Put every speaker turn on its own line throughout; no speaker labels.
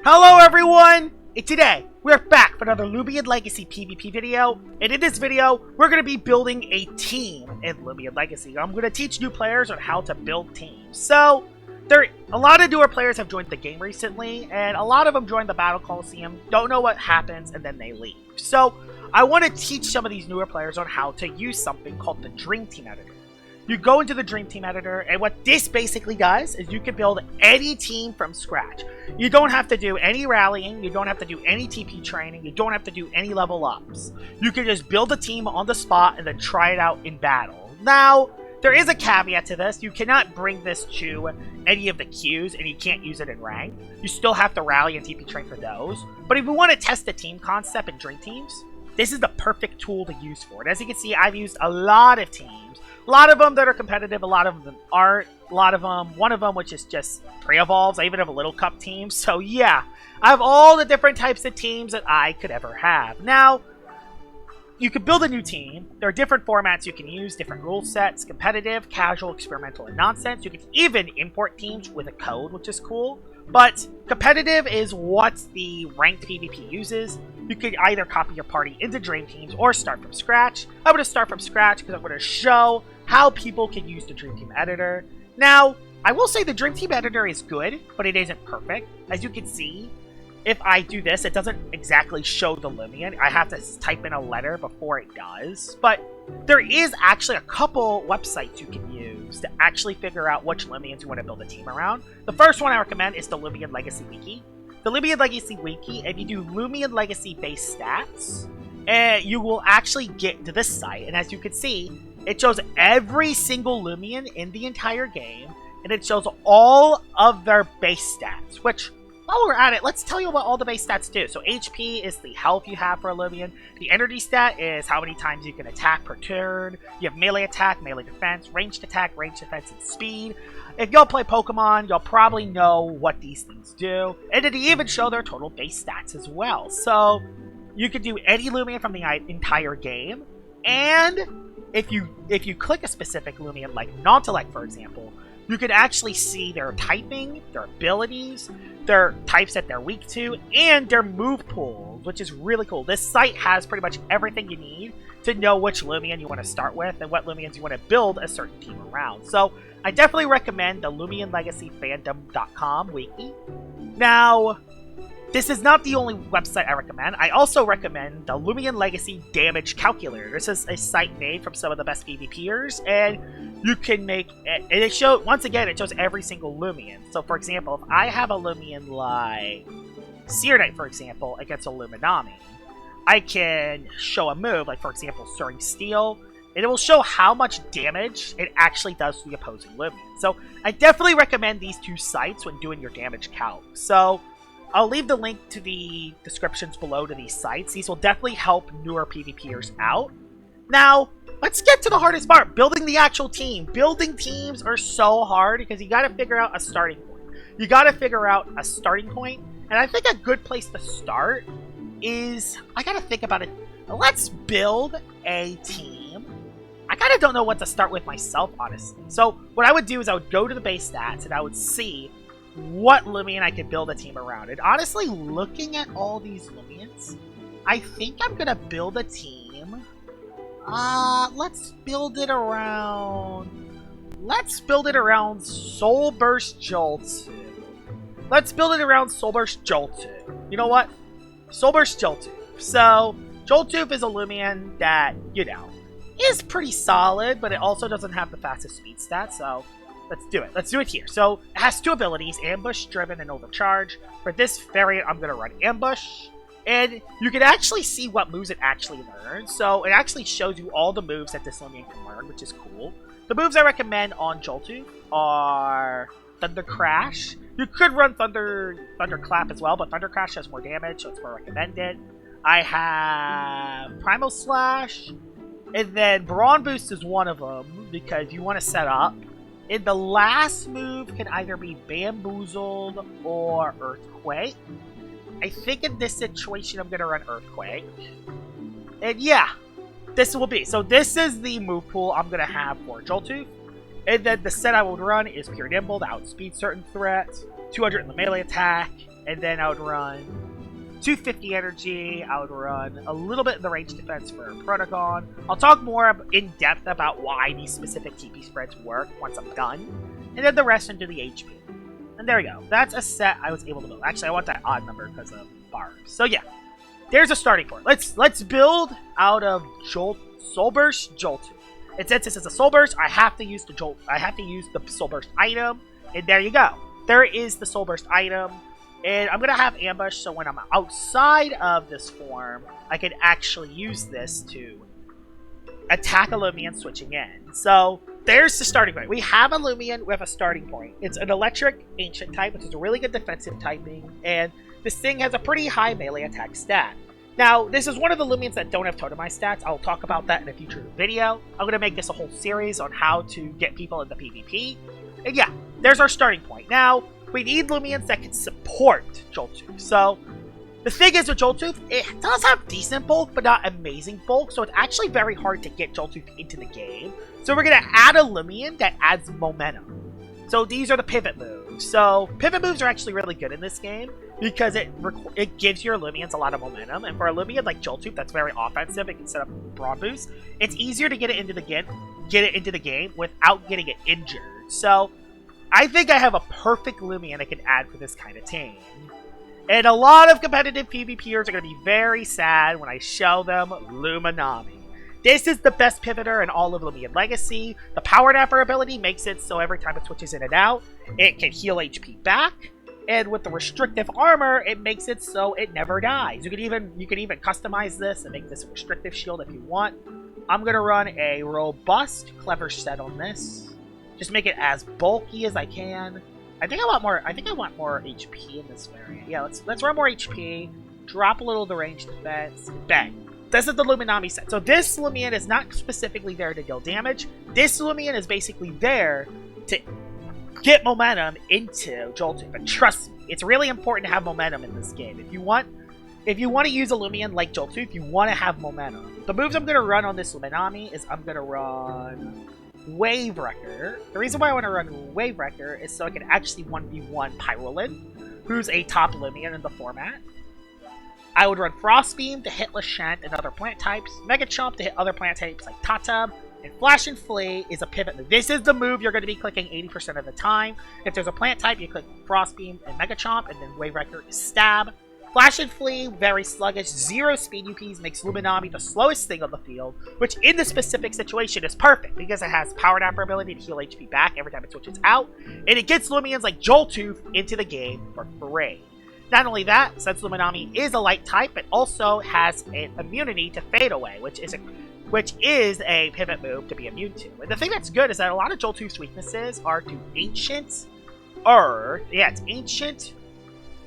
Hello everyone! And today, we're back for another Loomian Legacy PvP video. And in this video, we're going to be building a team in Loomian Legacy. I'm going to teach new players on how to build teams. So, a lot of newer players have joined the game recently, and a lot of them joined the Battle Coliseum, don't know what happens, and then they leave. So, I want to teach some of these newer players on how to use something called the Dream Team Editor. You go into the Dream Team Editor, and what this basically does is you can build any team from scratch. You don't have to do any rallying, you don't have to do any TP training, you don't have to do any level ups. You can just build a team on the spot and then try it out in battle. Now, there is a caveat to this. You cannot bring this to any of the queues, and you can't use it in rank. You still have to rally and TP train for those. But if you want to test the team concept in Dream Teams, this is the perfect tool to use for it. As you can see, I've used a lot of teams. A lot of them that are competitive, a lot of them aren't. A lot of them, one of them which is just pre-evolves. I even have a little cup team. So yeah, I have all the different types of teams that I could ever have. Now, you could build a new team. There are different formats you can use, different rule sets, competitive, casual, experimental, and nonsense. You can even import teams with a code, which is cool. But competitive is what the ranked PvP uses. You could either copy your party into Dream Teams or start from scratch. I'm going to start from scratch because I'm going to show how people can use the Dream Team Editor. Now, I will say the Dream Team Editor is good, but it isn't perfect. As you can see, if I do this, it doesn't exactly show the Loomian. I have to type in a letter before it does. But there is actually a couple websites you can use to actually figure out which Loomians you want to build a team around. The first one I recommend is the Loomian Legacy Wiki. The Loomian Legacy Wiki, if you do Loomian Legacy base stats, you will actually get to this site. And as you can see, it shows every single Loomian in the entire game. And it shows all of their base stats, which, while we're at it, let's tell you what all the base stats do. So HP is the health you have for a Loomian. The energy stat is how many times you can attack per turn. You have melee attack, melee defense, ranged attack, ranged defense, and speed. If y'all play Pokemon, you'll probably know what these things do. And it even show their total base stats as well. So you can do any Loomian from the entire game. And if you click a specific Loomian, like Nautilus, for example, you can actually see their typing, their abilities, their types that they're weak to, and their move pools, which is really cool. This site has pretty much everything you need to know which Loomian you want to start with and what Loomians you want to build a certain team around. So I definitely recommend the LoomianLegacyFandom.com wiki. Now, this is not the only website I recommend. I also recommend the Loomian Legacy Damage Calculator. This is a site made from some of the best PvPers, and you can make it. And it shows, once again, it shows every single Loomian. So, for example, if I have a Loomian like Seer Knight, for example, against a Luminami, I can show a move, like, for example, Soaring Steel, and it will show how much damage it actually does to the opposing Loomian. So, I definitely recommend these two sites when doing your damage calc. So, I'll leave the link to the descriptions below to these sites. These will definitely help newer PvPers out. Now, let's get to the hardest part, building the actual team. Building teams are so hard because you got to figure out a starting point. You got to figure out a starting point, and I think a good place to start is, I got to think about it. Let's build a team. I kind of don't know what to start with myself, honestly. So what I would do is I would go to the base stats and I would see what Loomian I could build a team around. And honestly, looking at all these Loomians, I think I'm going to build a team. Let's build it around Soul Burst Joltu. Let's build it around Soul Burst Joltu. You know what? Soul Burst Joltu. So, Joltu is a Loomian that, you know, is pretty solid, but it also doesn't have the fastest speed stat, so let's do it. Let's do it here. So, it has two abilities, Ambush, Driven, and Overcharge. For this variant, I'm going to run Ambush. And you can actually see what moves it actually learns. So, it actually shows you all the moves that this Loomian can learn, which is cool. The moves I recommend on Joltu are Thunder Crash. You could run Thunder Clap as well, but Thunder Crash does more damage, so it's more recommended. I have Primal Slash. And then Brawn Boost is one of them, because you want to set up. And the last move can either be Bamboozled or Earthquake. I think in this situation I'm going to run Earthquake. And yeah, this will be. So this is the move pool I'm going to have for Joltu. And then the set I would run is Pure Nimble to outspeed certain threats, 200 in the melee attack, and then I would run 250 energy. I would run a little bit in the range defense for Protagon. I'll talk more in depth about why these specific TP spreads work once I'm done, and then the rest into the HP. And there we go. That's a set I was able to build. Actually, I want that odd number because of bars. So yeah, there's a starting point. Let's build out of Soul Burst Joltooth. And since this is a Soul Burst, I have to use the Soul Burst item, and there you go. There is the Soul Burst item. And I'm going to have Ambush, so when I'm outside of this form, I can actually use this to attack a Loomian switching in. So, there's the starting point. We have a Loomian with a starting point. It's an electric ancient type, which is a really good defensive typing, and this thing has a pretty high melee attack stat. Now, this is one of the Loomians that don't have totemized stats. I'll talk about that in a future video. I'm going to make this a whole series on how to get people into PvP. And yeah, there's our starting point. Now, we need Loomians that can support Joltooth. So, the thing is with Joltooth, it does have decent bulk, but not amazing bulk. So, it's actually very hard to get Joltooth into the game. So, we're going to add a Loomian that adds momentum. So, these are the pivot moves. So, pivot moves are actually really good in this game because it gives your Loomians a lot of momentum. And for a Loomian like Joltooth that's very offensive, it can set up broad boost. It's easier to get it into the game without getting it injured. So, I think I have a perfect Loomian I can add for this kind of team. And a lot of competitive PvPers are going to be very sad when I show them Luminami. This is the best pivoter in all of Loomian Legacy. The Power Napper ability makes it so every time it switches in and out, it can heal HP back. And with the restrictive armor, it makes it so it never dies. You can even customize this and make this a restrictive shield if you want. I'm going to run a robust clever set on this. Just make it as bulky as I can. I think I want more HP in this variant. Yeah, let's run more HP. Drop a little of the range defense. Bang. This is the Luminami set. So this Loomian is not specifically there to deal damage. This Loomian is basically there to get momentum into Joltooth. But trust me, it's really important to have momentum in this game. If you want to use a Loomian like Joltooth, you want to have momentum. The moves I'm going to run on this Luminami is I'm going to run Wave Wrecker. The reason why I want to run Wave Wrecker is so I can actually 1v1 Pyrolin, who's a top Loomian in the format. I would run Frost Beam to hit Lashent and other plant types, Mega Chomp to hit other plant types like Tatab, and Flash and Flee is a pivot move. This is the move you're going to be clicking 80% of the time. If there's a plant type, you click Frost Beam and Mega Chomp, and then Wave Wrecker is Stab. Flash and Flee, very sluggish, 0 speed UPs, makes Luminami the slowest thing on the field, which in this specific situation is perfect because it has Power Napper ability to heal HP back every time it switches out, and it gets Loomians like Joltooth into the game for free. Not only that, since Luminami is a light type, it also has an immunity to Fade Away, which is a pivot move to be immune to. And the thing that's good is that a lot of Joltooth's weaknesses are to Ancient, Earth. Yeah, it's Ancient,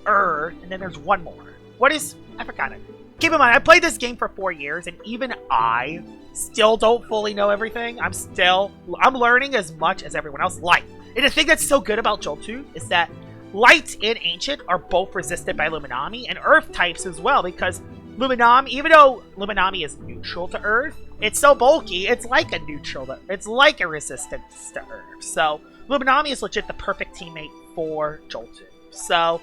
Earth, and then there's one more. I forgot it. Keep in mind, I played this game for 4 years, and even I still don't fully know everything. I'm learning as much as everyone else. Light. And the thing that's so good about Joltooth is that Light and Ancient are both resisted by Luminami, and Earth types as well, because Luminami, even though Luminami is neutral to Earth, it's so bulky, it's like a resistance to Earth. So, Luminami is legit the perfect teammate for Joltooth. So,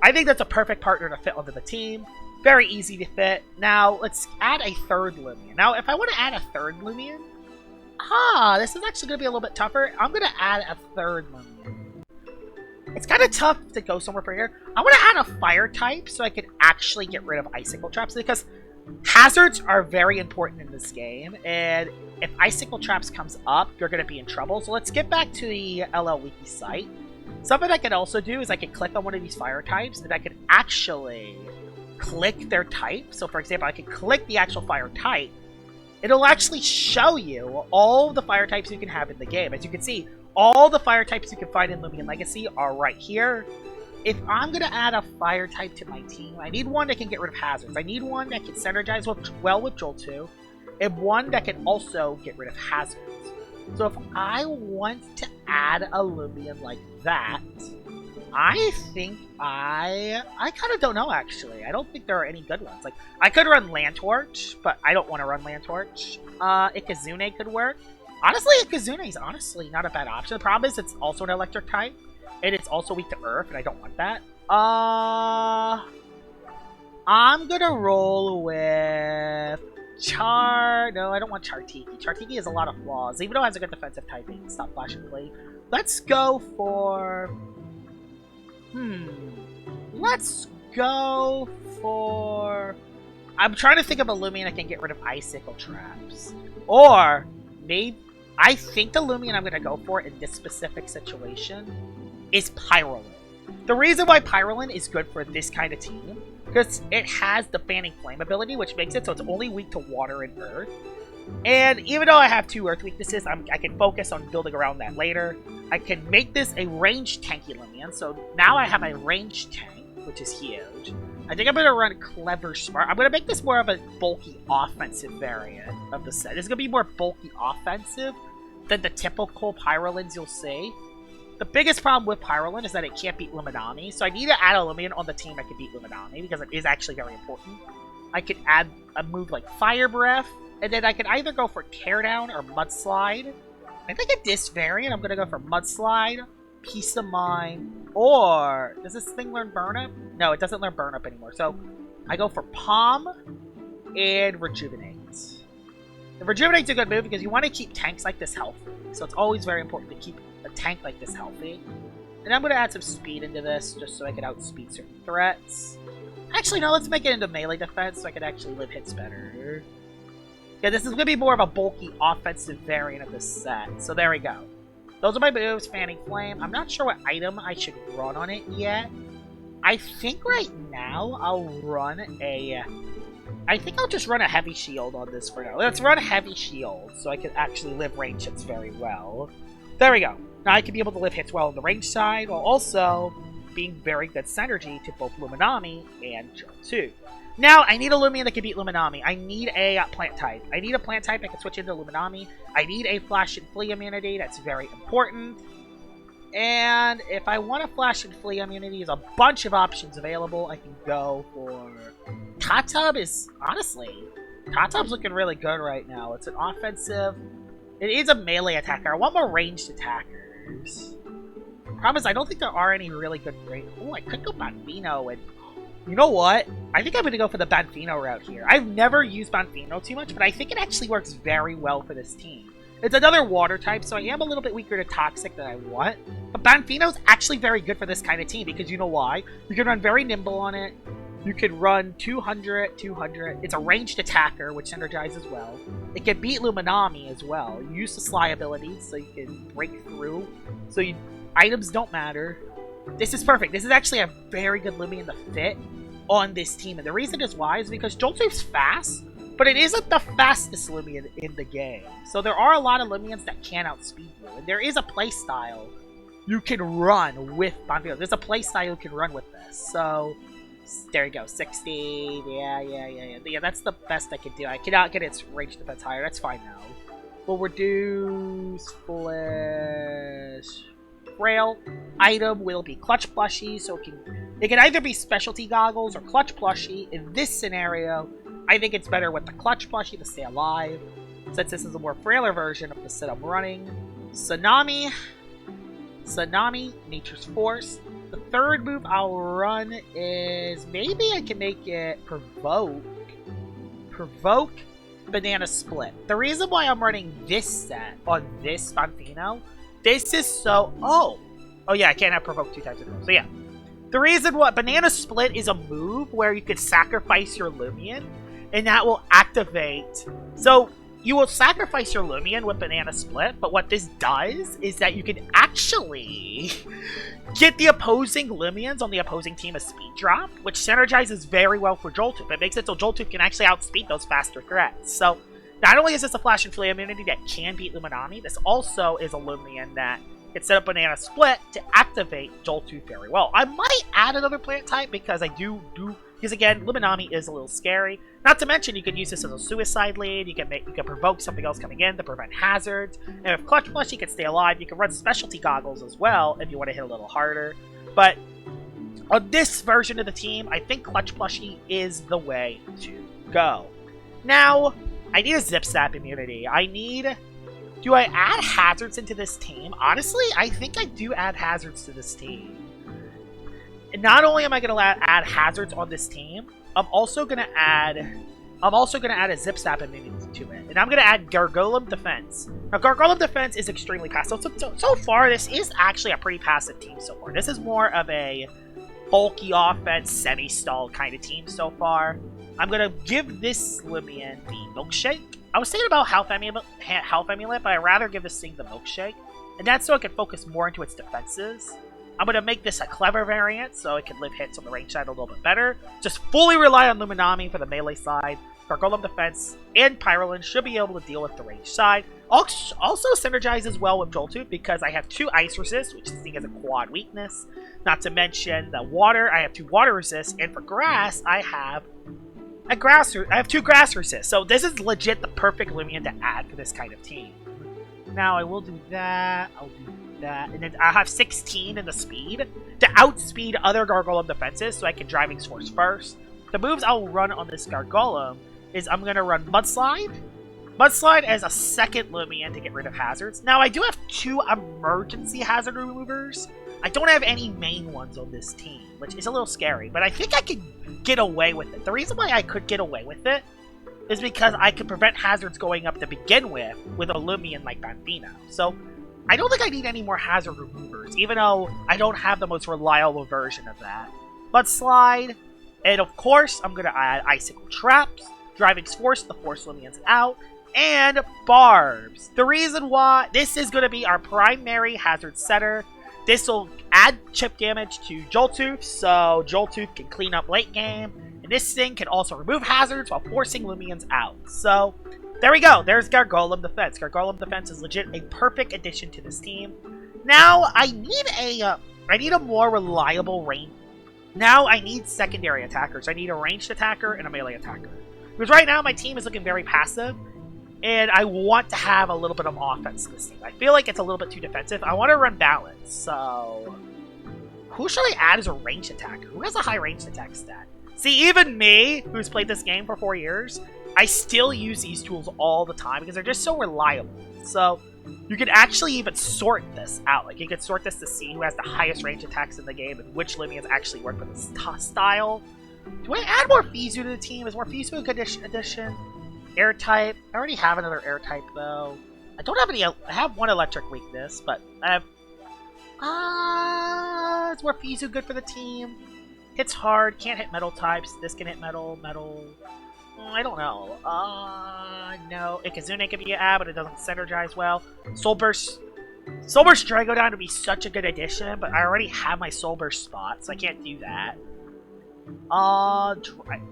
I think that's a perfect partner to fit onto the team. Very easy to fit. Now, let's add a third Loomian. Now, if I want to add a third Loomian, this is actually going to be a little bit tougher. I'm going to add a third Loomian. It's kind of tough to go somewhere for here. I want to add a fire type so I can actually get rid of icicle traps, because hazards are very important in this game, and if icicle traps comes up, you're going to be in trouble. So let's get back to the LL Wiki site. Something I can also do is I can click on one of these fire types, and I can actually click their type. So for example, I can click the actual fire type. It'll actually show you all the fire types you can have in the game. As you can see, all the fire types you can find in Loomian Legacy are right here. If I'm going to add a fire type to my team, I need one that can get rid of hazards. I need one that can synergize well with Joltooth, and one that can also get rid of hazards. So if I want to add a Loomian like that, I think I kind of don't know, actually. I don't think there are any good ones. Like, I could run Lantorch, but I don't want to run Lantorch. Ikazune could work. Honestly, Ikazune is honestly not a bad option. The problem is it's also an electric type, and it's also weak to Earth, and I don't want that. I'm gonna roll with no, I don't want Chartiki. Chartiki has a lot of flaws. Even though it has a good defensive typing, stop flash and play. Let's go for... Let's go for... I'm trying to think of a Loomian that can get rid of icicle traps. Or, maybe... I think the Loomian I'm gonna go for in this specific situation is Pyrolin. The reason why Pyrolin is good for this kind of team, because it has the Fanning Flame ability, which makes it so it's only weak to water and earth. And even though I have 2 earth weaknesses, I can focus on building around that later. I can make this a ranged tanky Loomian, so now I have a ranged tank, which is huge. I think I'm going to run Clever Smart. I'm going to make this more of a bulky offensive variant of the set. It's going to be more bulky offensive than the typical Pyrolins you'll see. The biggest problem with Pyrolin is that it can't beat Luminami, so I need to add a Loomian on the team that can beat Luminami, because it is actually very important. I could add a move like Fire Breath, and then I can either go for Teardown or Mudslide. I think in this variant, I'm going to go for Mudslide, Peace of Mind, or... Does this thing learn Burn Up? No, it doesn't learn Burn Up anymore, so I go for Palm and Rejuvenate. And Rejuvenate's a good move because you want to keep tanks like this healthy, so it's always very important to keep a tank like this healthy. And I'm going to add some speed into this just so I can outspeed certain threats. Actually, no, let's make it into melee defense so I can actually live hits better. Yeah, this is going to be more of a bulky offensive variant of this set. So there we go. Those are my moves, Fanning Flame. I'm not sure what item I should run on it yet. I think right now I'll run a... I think I'll just run a Heavy Shield on this for now. Let's run a Heavy Shield so I can actually live range hits very well. There we go. Now I can be able to live hits well on the range side, while also being very good synergy to both Luminami and Joe 2. Now, I need a Loomian that can beat Luminami. I need a plant type. I need a plant type that can switch into Luminami. I need a Flash and Flee immunity. That's very important. And if I want a Flash and Flee immunity, there's a bunch of options available. I can go for... Katub is... Honestly, Katub's looking really good right now. It's an offensive... It is a melee attacker. I want more ranged attackers. Problem is, I don't think there are any really good range... Oh, I could go Banfino and... You know what? I think I'm going to go for the Banfino route here. I've never used Banfino too much, but I think it actually works very well for this team. It's another water type, so I am a little bit weaker to Toxic than I want. But Banfino's actually very good for this kind of team, because you know why? You can run very nimble on it. You can run 200, 200. It's a ranged attacker, which energizes well. It can beat Luminami as well. You use the Sly abilities, so you can break through. So items don't matter. This is perfect. This is actually a very good Loomian to fit on this team. And the reason is why is because Joltu's fast, but it isn't the fastest Loomian in the game. So there are a lot of Loomians that can outspeed you. And there is a playstyle you can run with Banfino. There's a playstyle you can run with this. So there you go. 60. Yeah, that's the best I can do. I cannot get its range defense higher. That's fine now. We'll reduce Flash. Frail item will be Clutch Plushie, so it can either be Specialty Goggles or Clutch Plushie. In this scenario, I think it's better with the Clutch Plushie to stay alive, since this is a more frailer version of the set I'm running. Tsunami, Nature's Force. The third move I'll run is maybe I can make it Provoke, Banana Split. The reason why I'm running this set on this Banfino, this is so... Oh yeah, I can't have Provoke 2 times in a row. So yeah. The reason why... Banana Split is a move where you could sacrifice your Loomian, and that will activate... So, you will sacrifice your Loomian with Banana Split, but what this does is that you can actually get the opposing Loomians on the opposing team a speed drop, which synergizes very well for Joltooth. It makes it so Joltooth can actually outspeed those faster threats. So, not only is this a Flash and Flea immunity that can beat Luminami, this also is a Loomian that can set up Banana Split to activate Joltooth very well. I might add another plant type because because again, Luminami is a little scary. Not to mention, you could use this as a suicide lead. You can provoke something else coming in to prevent hazards. And if Clutch Plushie can stay alive, you can run Specialty Goggles as well if you want to hit a little harder. But on this version of the team, I think Clutch Plushie is the way to go. Now, I need a Zip Zap immunity. Do I add hazards into this team? Honestly, I think I do add hazards to this team. not only am I going to add hazards on this team, I'm also going to add a Zip Zap immunity to it. And I'm going to add Gargolem Defense. Now, Gargolem Defense is extremely passive. So far, this is actually a pretty passive team so far. This is more of a bulky offense, semi-stall kind of team so far. I'm going to give this Loomian the Milkshake. I was thinking about Health Amulet, but I'd rather give this thing the Milkshake. And that's so it can focus more into its defenses. I'm going to make this a clever variant, so it can live hits on the range side a little bit better. Just fully rely on Luminami for the melee side. Gargolem Defense and Pyrolin should be able to deal with the range side. Also synergizes well with Joltooth because I have 2 Ice Resist, which this thing is a quad weakness. Not to mention the Water, I have 2 Water Resist, and for Grass, I have 2 Grass Resist. So this is legit the perfect Loomian to add for this kind of team. Now I will do that, I'll do that, and then I have 16 in the speed to outspeed other Gargolem defenses so I can Driving Force first. The moves I'll run on this Gargolem is I'm going to run Mudslide. Mudslide as a second Loomian to get rid of hazards. Now, I do have 2 emergency hazard removers. I don't have any main ones on this team, which is a little scary, but I think I could get away with it. The reason why I could get away with it is because I could prevent hazards going up to begin with a Loomian like Bambino. So, I don't think I need any more hazard removers, even though I don't have the most reliable version of that. Mudslide, and of course, I'm going to add Icicle Traps, Driving Force to force Loomians out, and Barbs. The reason why this is going to be our primary hazard setter. This will add chip damage to Joltooth, so Joltooth can clean up late game. And this thing can also remove hazards while forcing Loomians out. So, there we go. There's Gargolem Defense. Gargolem Defense is legit a perfect addition to this team. Now, I need a more reliable range. Now, I need secondary attackers. I need a ranged attacker and a melee attacker. Because right now, my team is looking very passive, and I want to have a little bit of offense in this team. I feel like it's a little bit too defensive. I want to run balance, so... Who should I add as a ranged attacker? Who has a high ranged attack stat? See, even me, who's played this game for 4 years, I still use these tools all the time because they're just so reliable. So, you can actually even sort this out. Like, you can sort this to see who has the highest range attacks in the game and which Loomians actually work with this style. Do I add more Fizu to the team? Is more Fizu a good addition? Air type. I already have another air type, though. I don't have any... I have 1 electric weakness, but I have... is more Fizu good for the team? Hits hard, can't hit metal types. This can hit metal. I don't know. No. Ikazune can be an ad, but it doesn't synergize well. Soulburst Dragodon would be such a good addition, but I already have my Soulburst spot, so I can't do that. I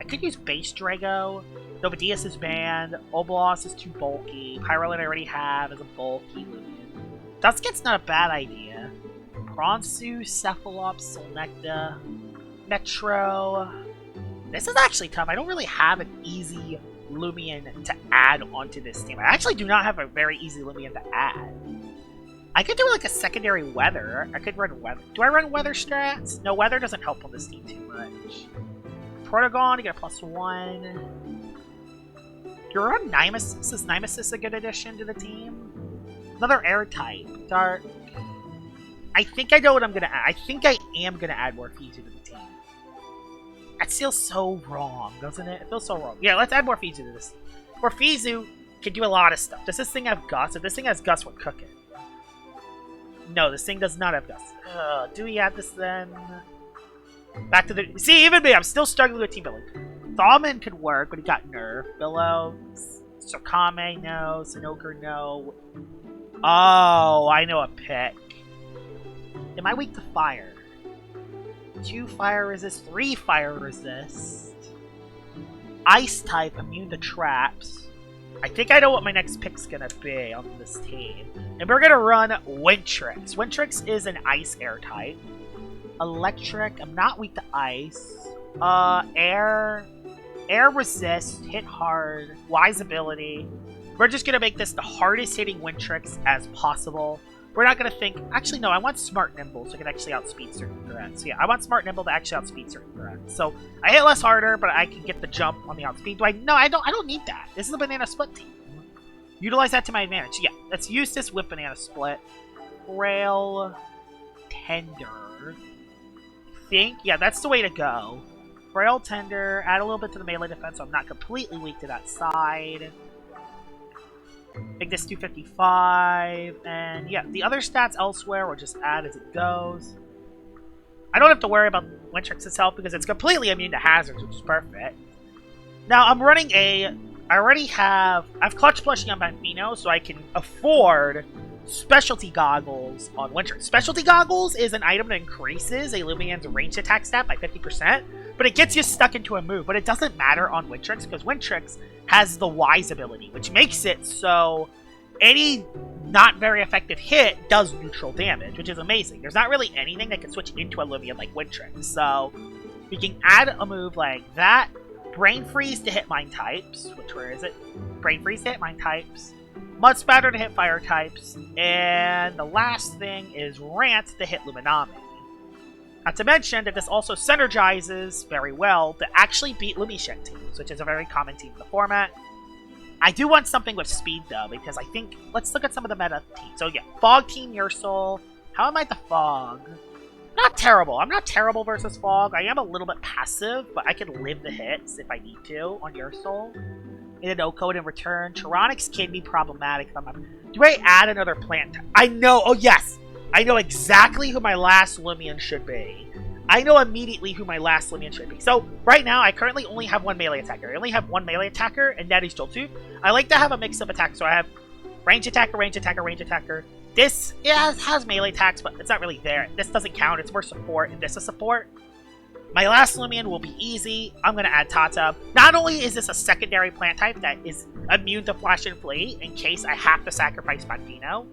could use Base Drago. Novadius is banned. Oblos is too bulky. Pyrolin I already have as a bulky Loomian. Dusket's not a bad idea. Bronzu, Cephalops, Solnecta, Metro. This is actually tough. I don't really have an easy Loomian to add onto this team. I actually do not have a very easy Loomian to add. I could do like a secondary weather. I could run weather. Do I run weather strats? No, weather doesn't help on this team too much. Protogon, you get a +1. You run Nemesis. Is Nemesis a good addition to the team? Another air type. Dark. I think I know what I'm gonna add. I think I am gonna add more Fizu to the team. That feels so wrong, doesn't it? It feels so wrong. Yeah, let's add more Fizu to this. More Fizu can do a lot of stuff. Does this thing have Gus? If this thing has Gus, we're cooking. No, this thing does not have Gus. Do we add this then? Back to the... See, even me, I'm still struggling with team building. Thalman could work, but he got nerfed. Billow, Sokame, no. Sanoker, no. Oh, I know a pick. Am I weak to fire? 2 fire resist, 3 fire resist. Ice type, immune to traps. I think I know what my next pick's gonna be on this team. And we're gonna run Wintrix. Wintrix is an ice air type. Electric, I'm not weak to ice. Air resist, hit hard, wise ability. We're just gonna make this the hardest hitting Wintrix as possible. We're not gonna think, actually no, I want Smart Nimble so I can actually outspeed certain threats. So yeah, I want Smart Nimble to actually outspeed certain threats. So I hit less harder, but I can get the jump on the outspeed. No, I don't need that. This is a Banana Split team. Utilize that to my advantage. Yeah, let's use this with Banana Split. Rail, Tender, think, yeah, that's the way to go. Frail Tender, add a little bit to the melee defense so I'm not completely weak to that side. Make this 255, and yeah, the other stats elsewhere will just add as it goes. I don't have to worry about Wintrix's health because it's completely immune to hazards, which is perfect. Now, I'm running I've clutch plushing on Banfino, so I can afford Specialty Goggles on Wintrix. Specialty Goggles is an item that increases a Loomian's ranged attack stat by 50%, but it gets you stuck into a move. But it doesn't matter on Wintrix, because Wintrix has the Wise ability, which makes it so any not very effective hit does neutral damage, which is amazing. There's not really anything that can switch into a Loomian like Wintrix, so we can add a move like that. Brain Freeze to hit Mine types, where is it? Brain Freeze to hit Mine types. Mud Spatter to hit Fire types. And the last thing is Rant to hit Luminami. Not to mention that this also synergizes very well to actually beat Lumishen teams, which is a very common team in the format. I do want something with speed, though, because I think... Let's look at some of the meta teams. So, yeah, Fog Team, Yersoul. How am I the Fog? Not terrible. I'm not terrible versus Fog. I am a little bit passive, but I can live the hits if I need to on Yersoul. In a no-code in return. Tyrannics can be problematic if I'm not... Do I add another plant? I know... Oh, yes! I know exactly who my last Loomian should be. I know immediately who my last Loomian should be. So, right now, I currently only have one melee attacker. I only have one melee attacker, and that is Joltooth. I like to have a mix of attacks, so I have range attacker, range attacker, range attacker. This has melee attacks, but it's not really there. This doesn't count. It's more support, and this is support. My last Loomian will be easy. I'm going to add Tata. Not only is this a secondary plant type that is immune to Flash and Flee in case I have to sacrifice Banfino,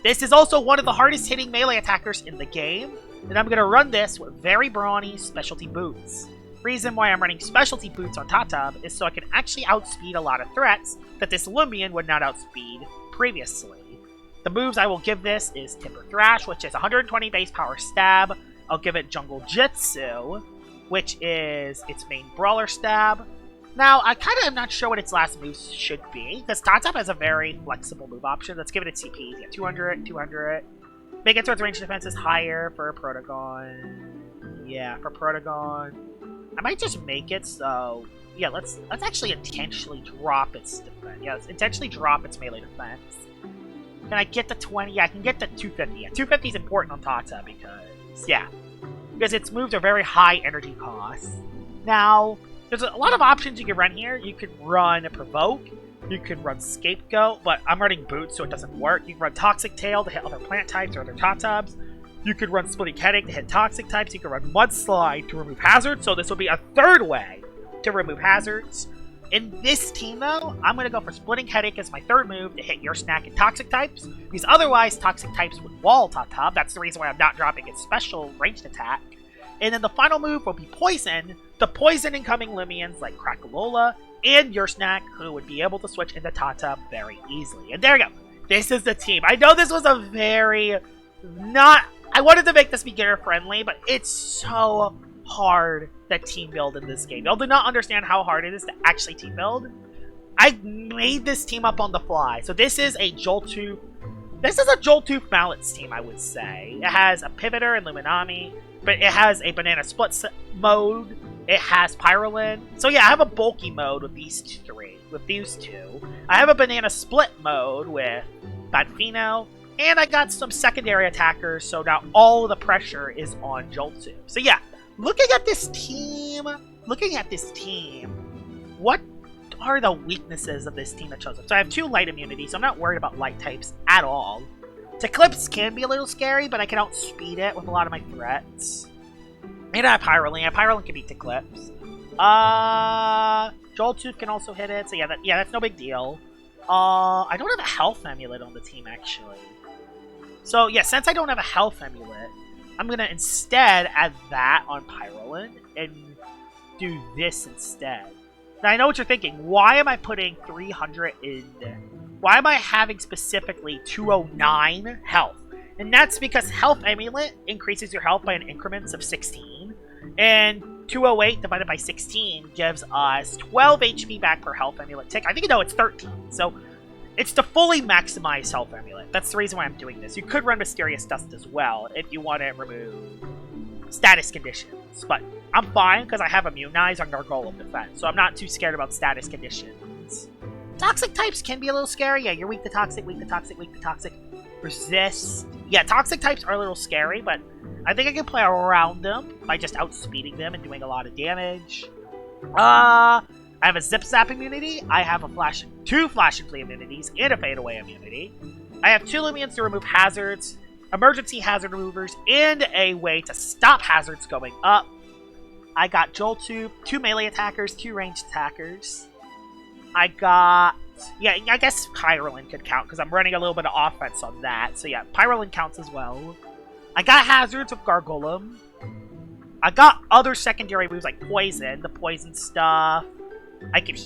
this is also one of the hardest hitting melee attackers in the game, and I'm going to run this with very brawny specialty boots. Reason why I'm running specialty boots on Tatab is so I can actually outspeed a lot of threats that this Loomian would not outspeed previously. The moves I will give this is Timber Thrash, which is 120 base power stab. I'll give it Jungle Jitsu, which is its main brawler stab. Now, I kind of am not sure what its last move should be, because Tatab has a very flexible move option. Let's give it its CP. Yeah, 200, 200. Make it so its range defense is higher for Protagon. Yeah, for Protagon. I might just make it so... Yeah, let's actually intentionally drop its defense. Yeah, let's intentionally drop its melee defense. Can I get the 20? Yeah, I can get the 250. Yeah, 250 is important on Tata because its moves are very high energy costs. Now, there's a lot of options you can run here. You can run Provoke. You can run Scapegoat, but I'm running Boots, so it doesn't work. You can run Toxic Tail to hit other plant types or other Tatabs. You could run Splitting Headache to hit Toxic types. You can run Mudslide to remove hazards, so this will be a third way to remove hazards. In this team, though, I'm going to go for Splitting Headache as my third move to hit your snack and Toxic types, because otherwise Toxic types would wall Tatab. That's the reason why I'm not dropping its special ranged attack. And then the final move will be Poison, to poison incoming Loomians like Crackalola and your snack, who would be able to switch into Tatab very easily. And there we go. This is the team. I know this was a very I wanted to make this beginner friendly, but it's so hard that team build in this game. Y'all do not understand how hard it is to actually team build. I made this team up on the fly. So this is a Joltooth. This is a Joltooth Mallets team, I would say. It has a Pivoter and Luminami, but it has a Banana Split mode. It has Pyrolin. So yeah, I have a bulky mode with these two. I have a Banana Split mode with Banfino. And I got some secondary attackers, so now all the pressure is on Joltooth. So yeah, looking at this team, what are the weaknesses of this team that shows up? So I have 2 light immunity, so I'm not worried about light types at all. Eclipse can be a little scary, but I can outspeed it with a lot of my threats. And I have Pyrolin. Pyrolin can beat Eclipse. Joltooth can also hit it, so yeah, that's no big deal. I don't have a health amulet on the team, actually. So yeah, since I don't have a health amulet, I'm going to instead add that on Pyrolin and do this instead. Now I know what you're thinking. Why am I putting 300 in? Why am I having specifically 209 health? And that's because Health Amulet increases your health by an increment of 16. And 208 divided by 16 gives us 12 HP back per Health Amulet tick. I think it's 13. So it's to fully maximize Health Amulet. That's the reason why I'm doing this. You could run Mysterious Dust as well if you want to remove status conditions. But I'm fine because I have Immunize on Gargoyle Defense, so I'm not too scared about status conditions. Toxic types can be a little scary. Yeah, you're weak to toxic, weak to toxic, weak to toxic. Resist. Yeah, toxic types are a little scary, but I think I can play around them by just outspeeding them and doing a lot of damage. I have a Zip Zap immunity. I have a two Flash and Flee immunities and a Fade Away immunity. I have 2 Loomians to remove hazards, emergency hazard removers, and a way to stop hazards going up. I got Jolt Tube, 2 melee attackers, 2 ranged attackers. I got... Yeah, I guess Pyrolin could count, because I'm running a little bit of offense on that. So yeah, Pyrolin counts as well. I got hazards with Gargolem. I got other secondary moves like Poison, the Poison stuff. I can...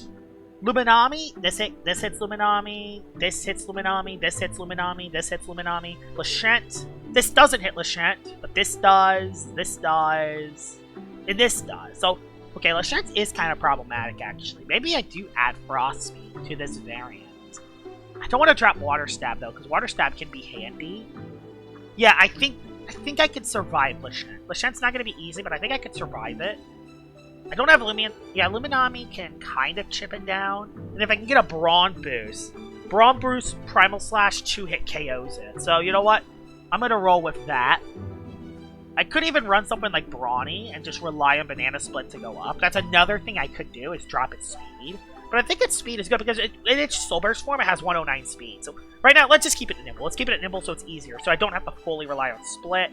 Luminami, this hits Luminami, this hits Luminami, this hits Luminami, this hits Luminami. Lashent, this doesn't hit Lashent, but this does, and this does. So, okay, Lashent is kind of problematic, actually. Maybe I do add Frost Speed to this variant. I don't want to drop Water Stab, though, because Water Stab can be handy. Yeah, I think I could survive Lashent. Lashent's not going to be easy, but I think I could survive it. I don't have Loomian. Yeah, Luminami can kind of chip it down. And if I can get a Brawn Boost, Primal Slash 2-hit KOs it. So, you know what? I'm going to roll with that. I could even run something like Brawny and just rely on Banana Split to go up. That's another thing I could do, is drop its speed. But I think its speed is good because in its Soul Burst form, it has 109 speed. So, right now, let's just keep it nimble. Let's keep it at nimble so it's easier, so I don't have to fully rely on Split.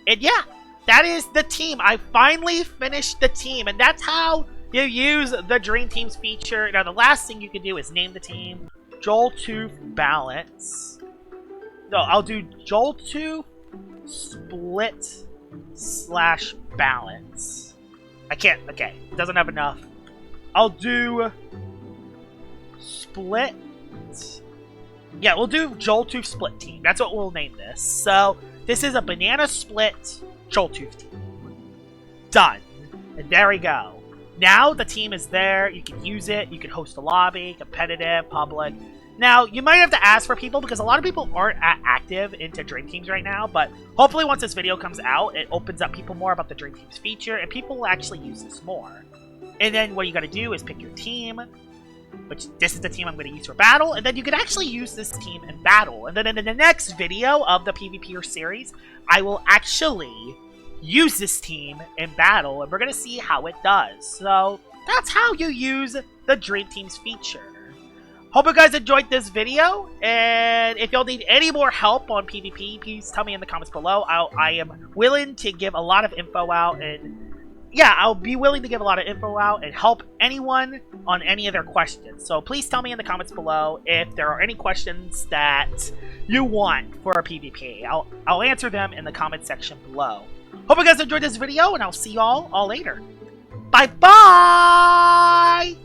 And yeah! That is the team. I finally finished the team, and that's how you use the Dream Teams feature. Now, the last thing you can do is name the team Joltooth Balance. No, I'll do Joltooth Split / Balance. I can't. Okay, it doesn't have enough. I'll do Split. Yeah, we'll do Joltooth Split Team. That's what we'll name this. So, this is a Banana Split Joltooth team. Done. And there we go. Now the team is there. You can use it. You can host a lobby, competitive, public. Now, you might have to ask for people because a lot of people aren't active into Dream Teams right now, but hopefully once this video comes out, it opens up people more about the Dream Teams feature, and people will actually use this more. And then what you gotta do is pick your team, which this is the team I'm going to use for battle, and then you can actually use this team in battle. And then in the next video of the PvPer series, I will actually use this team in battle, and we're going to see how it does. So, that's how you use the Dream Teams feature. Hope you guys enjoyed this video, and if y'all need any more help on PvP, please tell me in the comments below. I am willing to give a lot of info out, and yeah, I'll be willing to give a lot of info out and help anyone on any of their questions. So please tell me in the comments below if there are any questions that you want for a PvP. I'll answer them in the comment section below. Hope you guys enjoyed this video, and I'll see y'all all later. Bye-bye!